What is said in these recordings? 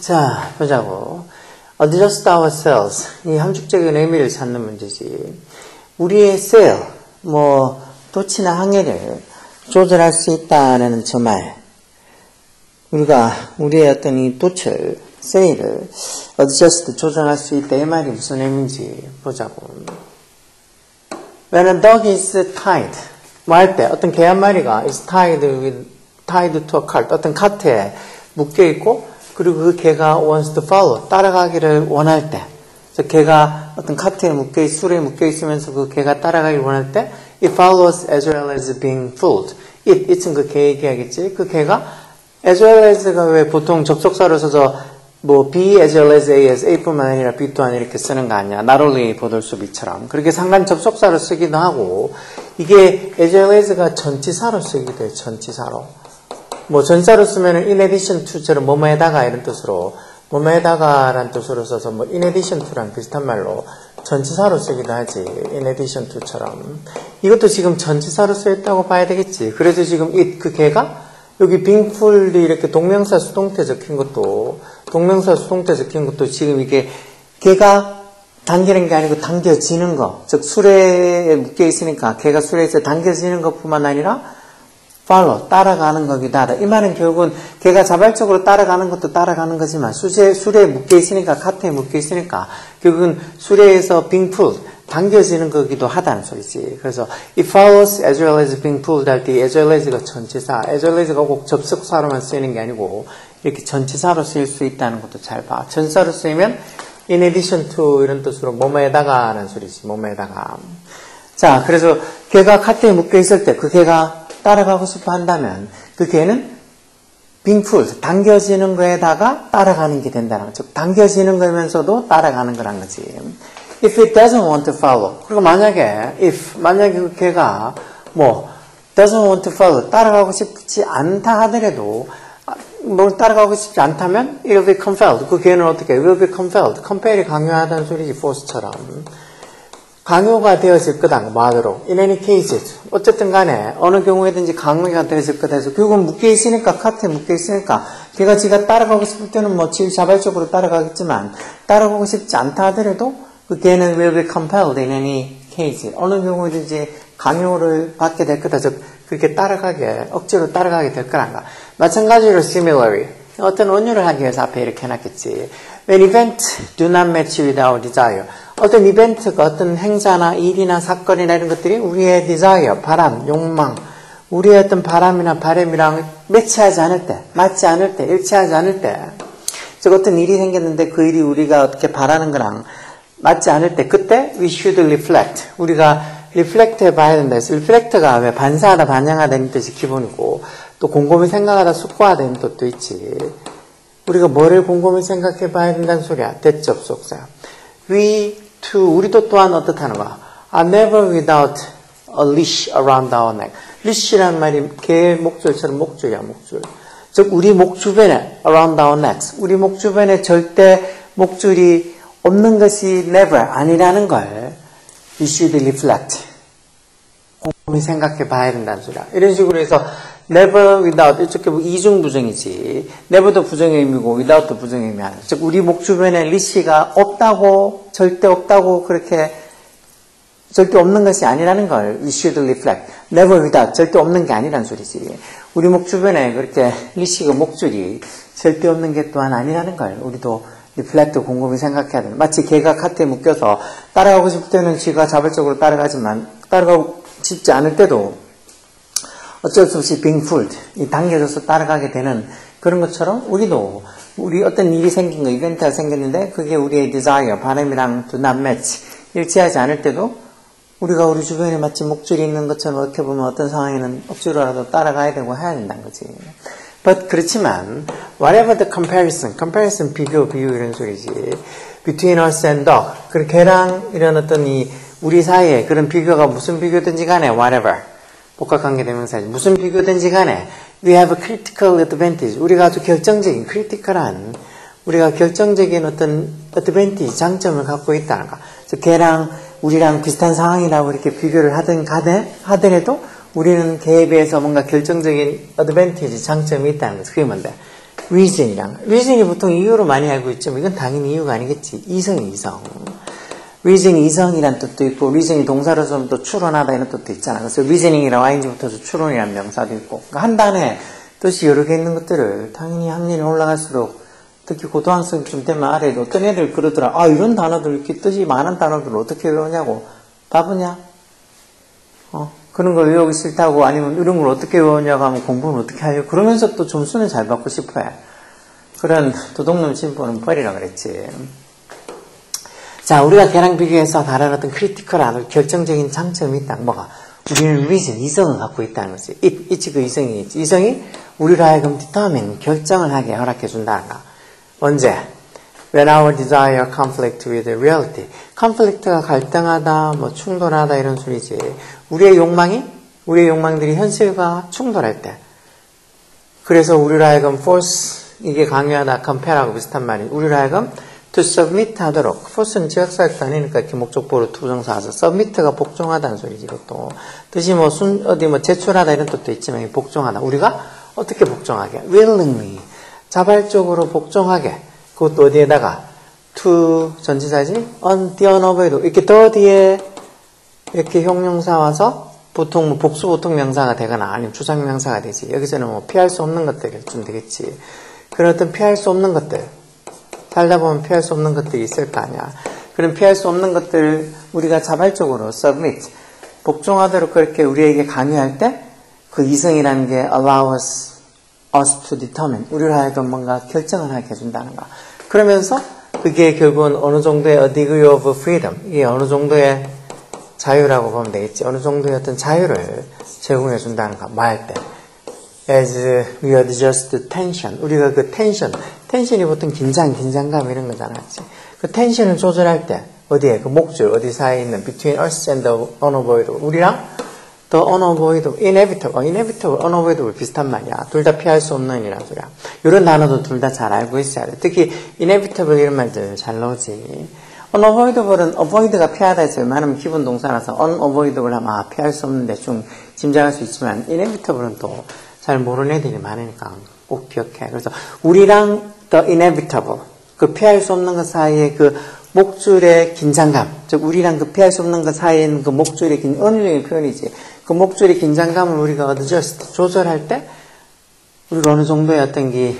자, 보자고. Adjust ourselves. 이 함축적인 의미를 찾는 문제지. 우리의 sail, 도치나 항해를 조절할 수 있다는 저 말. 우리가 우리의 어떤 이 돛을, sail을 adjust, 조정할 수 있다. 이 말이 무슨 의미인지 보자고. When a dog is tied, 할 때, 어떤 개 한 마리가 is tied to a cart, 어떤 카트에 묶여있고, 그리고 그 개가 wants to follow, 따라가기를 원할 때, 그래서 개가 어떤 카트에 술에 묶여있으면서 그 개가 따라가기를 원할 때, it follows as well as being pulled. it은 그 개 얘기하겠지. 그 개가 as well as가 왜 보통 접속사로 써서 B as well as A, as A뿐만 아니라 B 또한 이렇게 쓰는 거 아니야. not only A, both also B처럼. 그렇게 상관 접속사로 쓰기도 하고, 이게 as well as가 전치사로 쓰기도 해요. 전치사로. 전사로 쓰면은 in addition to처럼 뭐뭐에다가 이런 뜻으로, 뭐뭐에다가라는 뜻으로 써서 in addition to랑 비슷한 말로 전치사로 쓰기도 하지. in addition to처럼. 이것도 지금 전치사로 쓰였다고 봐야 되겠지. 그래서 지금 그 개가 여기 being fully 이렇게 동명사 수동태 적힌 것도 지금 이게 개가 당기는 게 아니고 당겨지는 거. 즉 술에 묶여 있으니까 개가 술에서 당겨지는 것뿐만 아니라 follow, 따라가는 거기도 하다. 이 말은 결국은 걔가 자발적으로 따라가는 것도 따라가는 거지만 술에 묶여있으니까, 카트에 묶여있으니까 결국은 술에서 being pulled, 당겨지는 거기도 하다는 소리지. 그래서 it follows as well as being pulled 할 때 as well as가 전치사, as well as가 꼭 접속사로만 쓰이는 게 아니고 이렇게 전치사로 쓰일 수 있다는 것도 잘 봐. 전사로 쓰이면 in addition to 이런 뜻으로 뭐뭐에다가 하는 소리지. 뭐뭐에다가. 자, 그래서 걔가 카트에 묶여있을 때 그 걔가 따라가고 싶어 한다면 그 개는 being pulled, 당겨지는 거에다가 따라가는 게 된다는 거죠. 당겨지는 거면서도 따라가는 거란 거지. If it doesn't want to follow. 그리고 만약에 그 개가 doesn't want to follow, 따라가고 싶지 않다 하더라도 따라가고 싶지 않다면 it will be compelled. 그 개는 어떻게 it will be compelled. compell이 강요하다는 소리지, force처럼. 강요가 되어질 거다, 말로. In any case, 어쨌든 간에, 어느 경우에든지 강요가 되어질 거다 해서, 결국은 묶여있으니까, 카트에 묶여있으니까, 걔가 지가 따라가고 싶을 때는 자발적으로 따라가겠지만, 따라가고 싶지 않다 하더라도, 그 걔는 will be compelled in any case. 어느 경우에든지 강요를 받게 될 거다. 즉, 그렇게 억지로 따라가게 될 거란가. 마찬가지로 similarly. 어떤 원유를 하기 위해서 앞에 이렇게 해놨겠지. When events do not match with our desire. 어떤 이벤트가, 어떤 행사나 일이나 사건이나 이런 것들이 우리의 desire, 바람, 욕망, 우리의 어떤 바람이나 바람이랑 매치하지 않을 때, 맞지 않을 때, 일치하지 않을 때, 즉 어떤 일이 생겼는데 그 일이 우리가 어떻게 바라는 거랑 맞지 않을 때, 그때 we should reflect. 우리가 reflect 해봐야 된다 해서, reflect가 왜 반사하다, 반영하다는 뜻이 기본이고, 또 곰곰이 생각하다, 숙고하다는 뜻도 있지. 우리가 뭐를 곰곰이 생각해 봐야 된다는 소리야. 대접속사. 우리도 또한 어떻다는 거야. are never without a leash around our neck. leash란 말이 개의 목줄처럼 목줄이야, 목줄. 즉, 우리 목 주변에, around our necks. 우리 목 주변에 절대 목줄이 없는 것이 never 아니라는 걸 you should reflect. 곰곰이 생각해 봐야 된다는 소리야. 이런 식으로 해서 never without, 이렇게 이중부정이지. never도 부정의 의미고 without도 부정의 의미 하는. 즉 우리 목 주변에 리시가 없다고, 절대 없다고, 그렇게 절대 없는 것이 아니라는 걸 we should reflect. never without, 절대 없는 게 아니라는 소리지. 우리 목 주변에 그렇게 리시가, 목줄이 절대 없는 게 또한 아니라는 걸 우리도 reflect, 곰곰이 생각해야 되는. 마치 개가 카트에 묶여서 따라가고 싶을 때는 쥐가 자발적으로 따라가지만 따라가고 싶지 않을 때도 어쩔 수 없이 being pulled, 당겨져서 따라가게 되는 그런 것처럼 우리 어떤 일이 생긴 거, 이벤트가 생겼는데 그게 우리의 desire, 바람이랑 do not match, 일치하지 않을 때도 우리가 우리 주변에 마치 목줄이 있는 것처럼 어떻게 보면 어떤 상황에는 억지로라도 따라가야 되고 해야 된다는 거지. But 그렇지만 whatever the comparison 비교 이런 소리지. Between us and dog. 그 개랑 이런 어떤 우리 사이에 그런 비교가 무슨 비교든지 간에 whatever. 복합관계대명사지. 무슨 비교든지 간에 we have a critical advantage. 우리가 아주 결정적인 critical한 우리가 결정적인 어떤 어드밴티지, 장점을 갖고 있다는 거. 그래서 걔랑 우리랑 비슷한 상황이라고 이렇게 비교를 하더라도 우리는 걔에 비해서 뭔가 결정적인 어드밴티지, 장점이 있다는 거죠. 그게 뭔데? reason이 보통 이유로 많이 알고 있지만 이건 당연히 이유가 아니겠지. 이성이 이성. reason이 이성이란 뜻도 있고 reason이 동사로서는 또 추론하다 이런 뜻도 있잖아. 그래서 reasoning이라고 ing 붙어서 추론이라는 명사도 있고. 그러니까 한 단에 뜻이 여러 개 있는 것들을 당연히 학년이 올라갈수록 특히 고등학생쯤 되면 아래에 어떤 애들 그러더라. 아, 이런 단어들 이렇게 뜻이 많은 단어들을 어떻게 외우냐고. 바보냐? 그런 걸 외우기 싫다고 아니면 이런 걸 어떻게 외우냐고 하면 공부는 어떻게 하려고. 그러면서 또 점수는 잘 받고 싶어 해. 그런 도둑놈 진보는 버리라 그랬지. 자, 우리가 걔랑 비교해서 다른 어떤 크리티컬한 결정적인 장점이 있다. 뭐가? 우리는 reason, 이성을 갖고 있다는 거지. 이치 그 이성이겠지. 이성이 우리로 하여금 determine, 결정을 하게 허락해 준다는 거. 언제? When our desire conflict with reality. conflict가 갈등하다, 뭐 충돌하다 이런 소리지. 우리의 욕망들이 현실과 충돌할 때. 그래서 우리로 하여금 force, 이게 강요하다, compare하고 비슷한 말이. 우리로 하여금 to submit 하도록. force는 지역사역도 아니니까 이렇게 목적보로 투정사 와서 submit가 복종하다는 소리지. 이것도. 뜻이 뭐 제출하다 이런 뜻도 있지만 복종하다. 우리가 어떻게 복종하게? willingly. 자발적으로 복종하게. 그것도 어디에다가 to 전치사지? the unavoidable. 이렇게 더 뒤에 이렇게 형용사 와서 보통 뭐 복수 보통 명사가 되거나 아니면 주상 명사가 되지. 여기서는 뭐 피할 수 없는 것들이 좀 되겠지. 그런 어떤 피할 수 없는 것들. 살다 보면 피할 수 없는 것들이 있을 거 아니야. 그런 피할 수 없는 것들을 우리가 자발적으로 submit, 복종하도록 그렇게 우리에게 강요할 때 그 이성이라는 게 allow us to determine, 우리를 하여금 뭔가 결정을 하게 해준다는 거. 그러면서 그게 결국은 어느 정도의 a degree of freedom, 이게 어느 정도의 자유라고 보면 되겠지. 어느 정도의 어떤 자유를 제공해 준다는 거. 뭐 할 때? As we adjust the tension. 우리가 그 텐션이 보통 긴장감 이런 거잖아. 그 텐션을 조절할 때, 어디에? 그 목줄, 어디 사이에 있는 between us and the unavoidable. 우리랑 the unavoidable, inevitable, unavoidable 비슷한 말이야. 둘 다 피할 수 없는 이란 소리야. 이런 단어도 둘 다 잘 알고 있어야 돼. 특히 inevitable 이런 말들 잘 나오지. unavoidable은 avoid가 피하다 해서 웬만하면 기본 동사라서 unavoidable 하면 피할 수 없는 대충 짐작할 수 있지만 inevitable은 또 잘 모르는 애들이 많으니까 꼭 기억해. 그래서 우리랑 the inevitable, 그 피할 수 없는 것 사이에 그 목줄의 긴장감, 즉 우리랑 그 피할 수 없는 것 사이에 있는 그 목줄의 언어적인 표현이지. 그 목줄의 긴장감을 우리가 adjust, 조절할 때 우리가 어느 정도의 어떤 게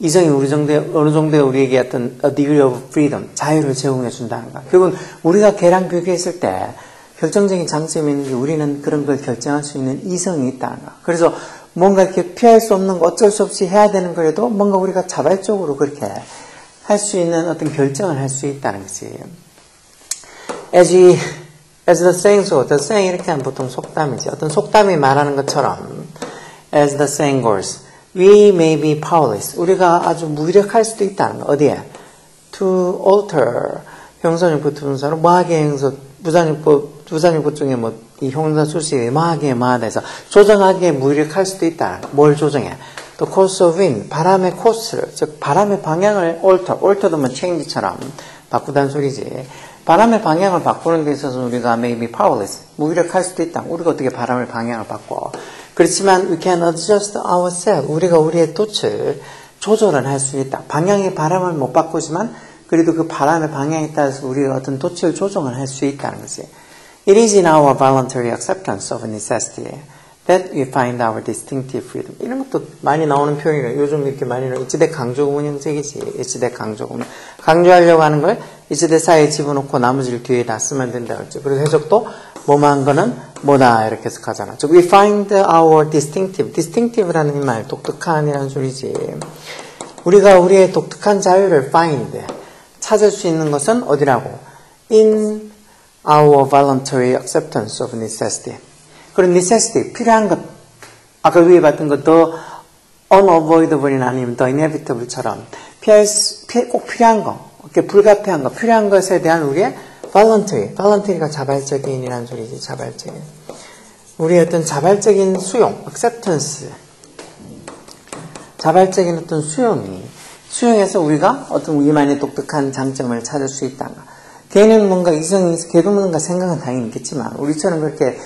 이성이 어느 정도의 우리에게 어떤 a degree of freedom, 자유를 제공해 준다는 거야. 결국은 우리가 걔랑 비교했을 때 결정적인 장점이 있는 게 우리는 그런 걸 결정할 수 있는 이성이 있다는 거야. 그래서 뭔가 이렇게 피할 수 없는 거 어쩔 수 없이 해야 되는 거라도 뭔가 우리가 자발적으로 그렇게 할 수 있는 어떤 결정을 할 수 있다는 거지. As the saying goes, the saying 이렇게 하면 보통 속담이지. 어떤 속담이 말하는 것처럼 as the saying goes, we may be powerless. 우리가 아주 무력할 수도 있다는 거. 어디에? To alter. 형사용법 투분사로 뭐하게 행사, 부사용법 중에 뭐 이 형사 수식에 뭐하게 뭐하다 해서 조정하기에 무력할 수도 있다. 뭘 조정해? 또 course of wind, 바람의 코스를, 즉 바람의 방향을 alter도 뭐 change처럼 바꾸다는 소리지. 바람의 방향을 바꾸는 데 있어서 우리가 may be powerless, 무력할 수도 있다. 우리가 어떻게 바람의 방향을 바꿔? 그렇지만 we can adjust ourselves. 우리가 우리의 돛을 조절을 할 수 있다. 방향의 바람을 못 바꾸지만 그래도 그 바람의 방향에 따라서 우리가 어떤 돛을 조정을 할 수 있다는 거지. It is in our voluntary acceptance of necessity that we find our distinctive freedom. 이런 것도 많이 나오는 표현이에요. 요즘 이렇게 많이 나오는 이치대 강조구문 형식이지. 이치대 강조구문. 강조하려고 하는 걸 이치대 사이에 집어넣고 나머지를 뒤에다 쓰면 된다 그랬죠. 그래서 해석도 뭐만 거는 뭐다 이렇게 해석하잖아. 즉, we find our distinctive라는 이 말, 독특한이라는 소리지. 우리가 우리의 독특한 자유를 find, 찾을 수 있는 것은 어디라고? In our voluntary acceptance of necessity. 그런 necessity, 필요한 것, 아까 위에 봤던 것, the unavoidable이나 아니면 the inevitable처럼 꼭 필요한 거, 이렇게 불가피한 거, 필요한 것에 대한 우리의 voluntary가 자발적인이라는 소리지, 자발적인. 우리의 어떤 자발적인 수용, acceptance, 자발적인 어떤 수용해서 우리가 어떤 우리만의 독특한 장점을 찾을 수 있다는 거. 걔는 뭔가 이성이, 걔도 뭔가 생각은 당연히 있겠지만, 우리처럼 그렇게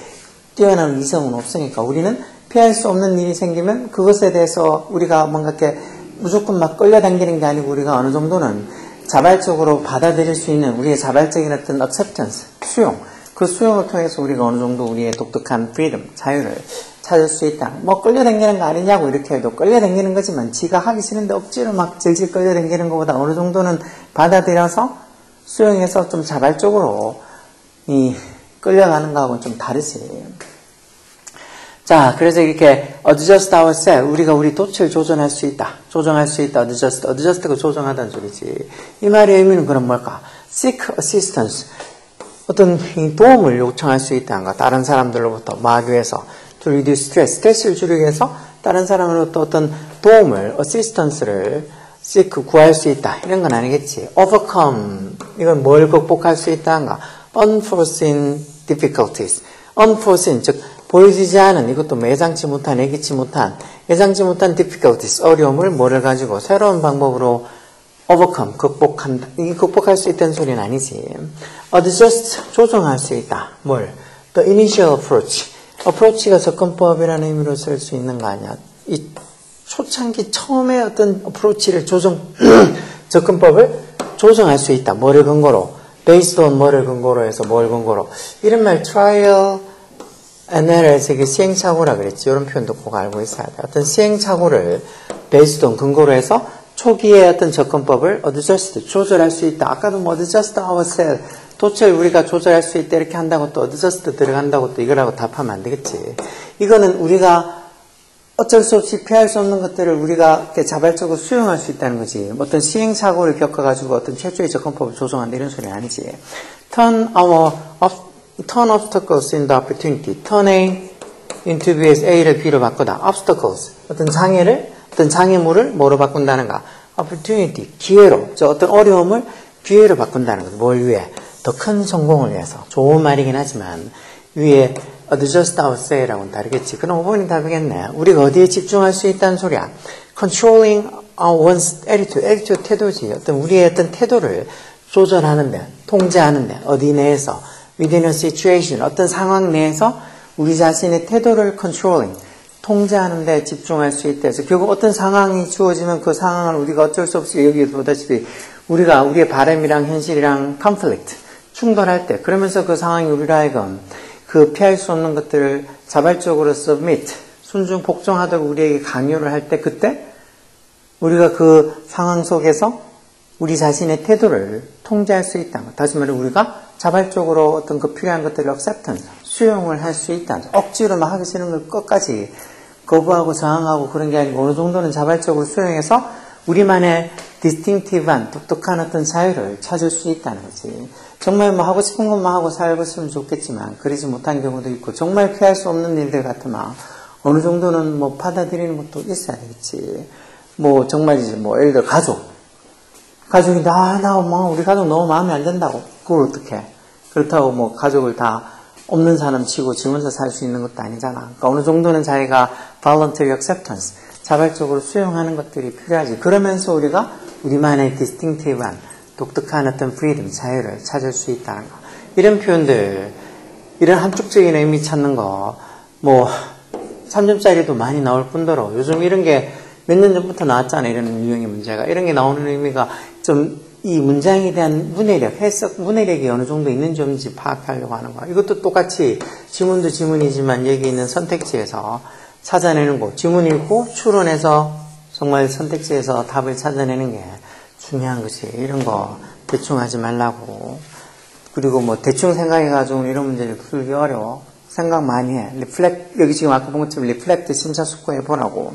뛰어난 이성은 없으니까, 우리는 피할 수 없는 일이 생기면 그것에 대해서 우리가 뭔가 이렇게 무조건 막 끌려당기는 게 아니고, 우리가 어느 정도는 자발적으로 받아들일 수 있는 우리의 자발적인 어떤 acceptance, 수용. 그 수용을 통해서 우리가 어느 정도 우리의 독특한 freedom, 자유를 찾을 수 있다. 뭐 끌려당기는 거 아니냐고 이렇게 해도 끌려당기는 거지만 지가 하기 싫은데 억지로 막 질질 끌려당기는 것보다 어느 정도는 받아들여서 수용해서 좀 자발적으로 이 끌려가는 거하고는 좀 다르지. 자, 그래서 이렇게 adjust ourselves, 우리가 우리 돛을 조정할 수 있다. 조정할 수 있다. adjust가 조정하다는 소리지. 이 말의 의미는 그럼 뭘까? seek assistance, 어떤 도움을 요청할 수 있다는 거. 다른 사람들로부터 막기 위해서 to reduce stress, 스트레스를 줄이기 위해서 다른 사람으로부터 어떤 도움을, assistance를 seek, 구할 수 있다. 이런 건 아니겠지. overcome, 이건 뭘 극복할 수 있다는가. unforeseen difficulties, unforeseen, 즉 보여지지 않은, 이것도 예상치 못한, 예기치 못한 difficulties, 어려움을 뭐를 가지고 새로운 방법으로 overcome, 극복한다. 이게 극복할 수 있다는 소리는 아니지. adjust, 조정할 수 있다. 뭘? the initial approach. approach가 접근법이라는 의미로 쓸 수 있는 거 아니야. 이 초창기 처음에 어떤 approach를 접근법을 조정할 수 있다. 뭐를 근거로? based on 뭐를 근거로 해서 뭘 근거로? 이런 말 trial and error에서 이게 시행착오라 그랬지. 이런 표현도 꼭 알고 있어야 돼. 어떤 시행착오를 based on 근거로 해서 초기에 어떤 접근법을 adjust, 조절할 수 있다. 아까도 뭐 adjust ourselves, 도처를 우리가 조절할 수 있다 이렇게 한다고 또 adjust 들어간다고 또 이거라고 답하면 안 되겠지. 이거는 우리가 어쩔 수 없이 피할 수 없는 것들을 우리가 이렇게 자발적으로 수용할 수 있다는 거지. 어떤 시행착오를 겪어가지고 어떤 최초의 접근법을 조정한다 이런 소리는 아니지. turn obstacles into opportunity. turn A into B에서 A를 B로 바꾸다. obstacles, 어떤 장애를, 어떤 장애물을 뭐로 바꾼다는가? opportunity, 기회로. 어떤 어려움을 기회로 바꾼다는 거죠. 뭘 위해? 더 큰 성공을 위해서. 좋은 말이긴 하지만 위에 adjust ourselves라고는 다르겠지. 그럼 5번이 답이겠네. 우리가 어디에 집중할 수 있다는 소리야? controlling one's attitude, 태도지. 어떤 우리의 어떤 태도를 조절하는데, 통제하는데, 어디 내에서, within a situation, 어떤 상황 내에서 우리 자신의 태도를 controlling, 통제하는데 집중할 수 있다. 그래서 결국 어떤 상황이 주어지면 그 상황을 우리가 어쩔 수 없이 여기 보다시피 우리가 우리의 바람이랑 현실이랑 conflict, 충돌할 때, 그러면서 그 상황이 우리로 하여금 그 피할 수 없는 것들을 자발적으로 submit, 순종, 복종하도록 우리에게 강요를 할 때, 그때 우리가 그 상황 속에서 우리 자신의 태도를 통제할 수 있다. 다시 말해 우리가 자발적으로 어떤 그 필요한 것들을 acceptance, 수용을 할 수 있다. 억지로 막 하기 싫은 걸 끝까지 거부하고 저항하고 그런 게 아니고 어느 정도는 자발적으로 수용해서 우리만의 distinctive한 독특한 어떤 자유를 찾을 수 있다는 거지. 정말 뭐 하고 싶은 것만 하고 살고 있으면 좋겠지만 그러지 못한 경우도 있고 정말 피할 수 없는 일들 같으면 어느 정도는 뭐 받아들이는 것도 있어야 되겠지. 뭐 정말이지 뭐 예를 들어 가족인데 우리 가족 너무 마음에 안 든다고. 그걸 어떡해. 그렇다고 뭐 가족을 다 없는 사람 치고 지 혼자 살 수 있는 것도 아니잖아. 그러니까 어느 정도는 자기가 voluntary acceptance, 자발적으로 수용하는 것들이 필요하지. 그러면서 우리가 우리만의 distinctive한 독특한 어떤 freedom, 자유를 찾을 수 있다는 거. 이런 표현들, 이런 함축적인 의미 찾는 거, 뭐 3점짜리도 많이 나올 뿐더러 요즘 이런 게 몇 년 전부터 나왔잖아요. 이런 유형의 문제가. 이런 게 나오는 의미가 좀 이 문장에 대한 문해력, 해석 문해력이 어느 정도 있는지 없는지 파악하려고 하는 거야. 이것도 똑같이 지문도 지문이지만 여기 있는 선택지에서 찾아내는 거. 지문 읽고 추론해서 정말 선택지에서 답을 찾아내는 게 중요한 거지. 이런 거 대충 하지 말라고. 그리고 뭐 대충 생각해가지고 이런 문제를 풀기 어려워. 생각 많이 해. 여기 지금 아까 본 것처럼 리플렉트 심사숙고해 보라고.